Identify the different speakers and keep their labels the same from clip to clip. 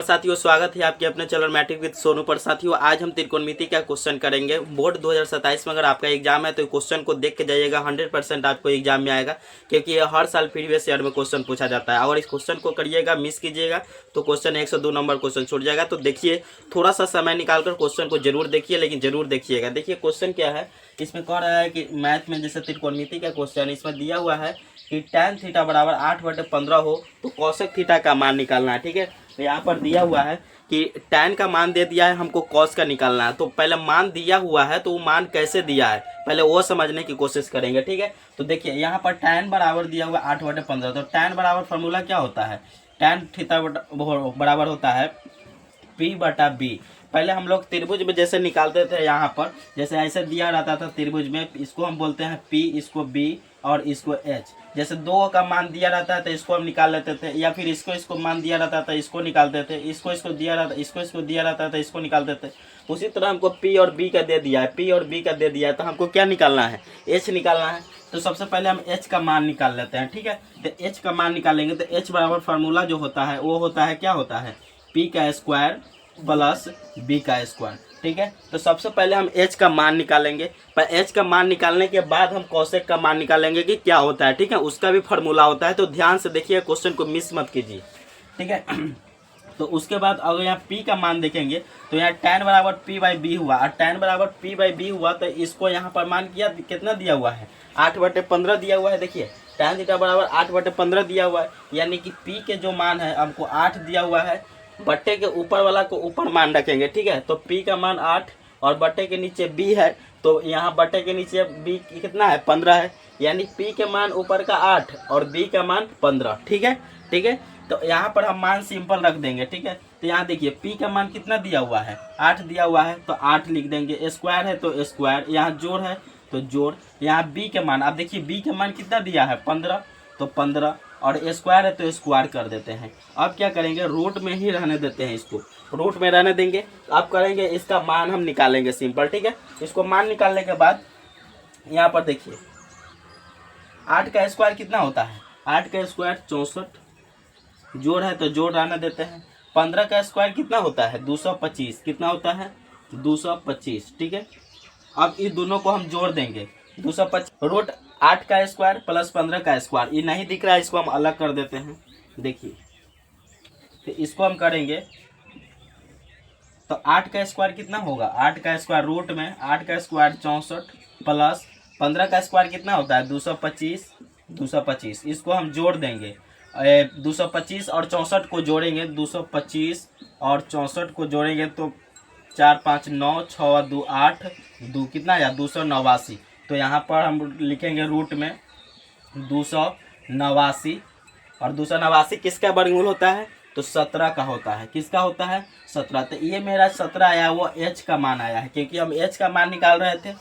Speaker 1: साथियों, स्वागत है आपके अपने चैनल मैट्रिक विद सोनू पर। साथियों, आज हम त्रिकोणमिति का क्वेश्चन करेंगे। बोर्ड 2027 में अगर आपका एग्जाम है तो क्वेश्चन को देख के जाइएगा। 100% आपको एग्जाम में आएगा, क्योंकि ये हर साल प्रीवियस ईयर में क्वेश्चन पूछा जाता है। अगर इस क्वेश्चन को करिएगा, मिस कीजिएगा तो क्वेश्चन 102 नंबर क्वेश्चन छूट जाएगा। तो देखिए, थोड़ा सा समय निकालकर क्वेश्चन को जरूर देखिए, लेकिन जरूर देखिएगा। देखिए क्वेश्चन क्या है, इसमें कह रहा है कि मैथ में जैसे त्रिकोणमिति का क्वेश्चन इसमें दिया हुआ है कि tan थीटा बराबर 8/15 हो तो cosec थीटा का मान निकालना है। ठीक है, तो यहाँ पर दिया हुआ है कि tan का मान दे दिया है, हमको cos का निकालना है। तो पहले मान दिया हुआ है तो वो मान कैसे दिया है पहले वो समझने की कोशिश करेंगे। ठीक है, तो देखिए यहाँ पर tan बराबर दिया हुआ 8/15। तो tan बराबर फार्मूला क्या होता है, tan थीटा बराबर होता है P/B। पहले हम लोग त्रिभुज में जैसे निकालते थे, यहाँ पर जैसे ऐसे दिया रहता था त्रिभुज में, इसको हम बोलते हैं P, इसको B और इसको H। जैसे दो का मान दिया रहता है तो इसको हम निकाल लेते थे, या फिर इसको मान दिया रहता था इसको निकालते थे, इसको दिया रहता इसको दिया रहता था इसको निकालते थे। उसी तरह हमको P और B का दे दिया है, P और B का दे दिया है, तो हमको क्या निकालना है, H निकालना है। तो सबसे पहले हम H का मान निकाल लेते हैं। ठीक है, तो H का मान निकालेंगे तो H बराबर फार्मूला जो होता है वो होता है, क्या होता है, P का स्क्वायर प्लस B का स्क्वायर। ठीक है, तो सबसे पहले हम H का मान निकालेंगे। पर H का मान निकालने के बाद हम cosec का मान निकालेंगे कि क्या होता है। ठीक है, उसका भी फार्मूला होता है, तो ध्यान से देखिए, क्वेश्चन को मिस मत कीजिए। ठीक है, तो उसके बाद अगर यहाँ P का मान देखेंगे तो यहाँ tan बराबर P/B हुआ, और tan बराबर P/B हुआ तो इसको यहाँ पर मान किया कितना दिया हुआ है, 8/15 दिया हुआ है। देखिए tan थीटा बराबर 8/15 दिया हुआ है, यानी कि P के जो मान है हमको 8 दिया हुआ है, बट्टे के ऊपर वाला को ऊपर मान रखेंगे। ठीक है, तो P का मान 8 और बट्टे के नीचे B है, तो यहाँ बट्टे के नीचे B कितना है, 15 है, यानी P के मान ऊपर का 8 और B का मान 15। ठीक है, ठीक है, तो यहाँ पर हम मान सिंपल रख देंगे। ठीक है, तो यहाँ देखिए P का मान कितना दिया हुआ है, 8 दिया हुआ है, तो 8 लिख देंगे। स्क्वायर है तो स्क्वायर, यहाँ जोड़ है तो जोड़। यहाँ B के मान, आप देखिए B के मान कितना दिया है, 15, तो 15, और स्क्वायर है तो स्क्वायर कर देते हैं। अब क्या करेंगे, रूट में ही रहने देते हैं, इसको रूट में रहने देंगे। अब करेंगे इसका मान हम निकालेंगे सिंपल। ठीक है, इसको मान निकालने के बाद यहाँ पर देखिए 8 का स्क्वायर कितना होता है, 8 का स्क्वायर 64, जोड़ है तो जोड़ रहने देते हैं। 15 का स्क्वायर कितना होता है, 225, कितना होता है, 225। ठीक है, अब इस दोनों को हम जोड़ देंगे, 225 रूट 8 का स्क्वायर प्लस 15 का स्क्वायर, ये नहीं दिख रहा है, इसको हम अलग कर देते हैं। देखिए, तो इसको हम करेंगे तो 8 का स्क्वायर कितना होगा, 8 का स्क्वायर रूट में 8 का स्क्वायर 64 प्लस 15 का स्क्वायर कितना होता है, 225। इसको हम जोड़ देंगे, 225 और 64 को जोड़ेंगे, 225 और 64 को जोड़ेंगे तो 4 5 9 6 2 8 2 कितना आया, 289। तो यहाँ पर हम लिखेंगे रूट में 289, और 289 किसका वर्गमूल होता है, तो 17 का होता है। किसका होता है, 17। तो ये मेरा 17 आया, वो H का मान आया है, क्योंकि हम H का मान निकाल रहे थे।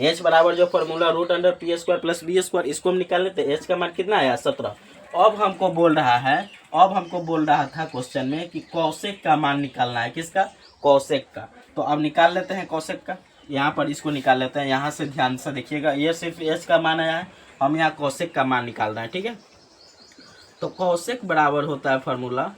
Speaker 1: H बराबर जो फॉर्मूला √P² प्लस B², इसको हम निकाल लेते। H का मान कितना आया, 17। अब हमको बोल रहा था क्वेश्चन में कि cosec का मान निकालना है, किसका, cosec का। तो अब निकाल लेते हैं cosec का, यहाँ पर इसको निकाल लेते हैं। यहाँ से ध्यान से देखिएगा, ये सिर्फ H का मान आया है, हम यहाँ cosec का मान निकाल रहे हैं। ठीक है, तो cosec बराबर होता है फार्मूला,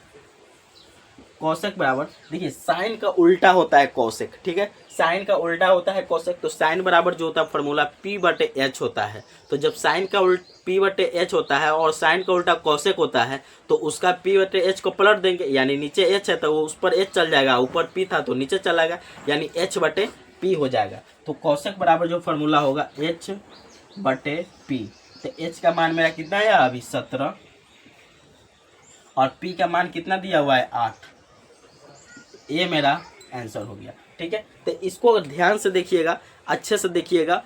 Speaker 1: cosec बराबर, देखिए साइन का उल्टा होता है cosec। ठीक है, साइन का उल्टा होता है cosec। तो साइन बराबर जो होता है फार्मूला P/H होता है। तो जब साइन का P/H होता है और साइन का उल्टा cosec होता है, तो उसका P/H को पलट देंगे, यानी नीचे H है तो वो उस पर H चल जाएगा, ऊपर P था तो नीचे चलाएगा, यानी H/P हो जाएगा। तो cosec बराबर जो फार्मूला होगा H/P। तो H का मान मेरा कितना है अभी, 17, और P का मान कितना दिया हुआ है, 8। ये मेरा आंसर हो गया। ठीक है, तो इसको ध्यान से देखिएगा, अच्छे से देखिएगा,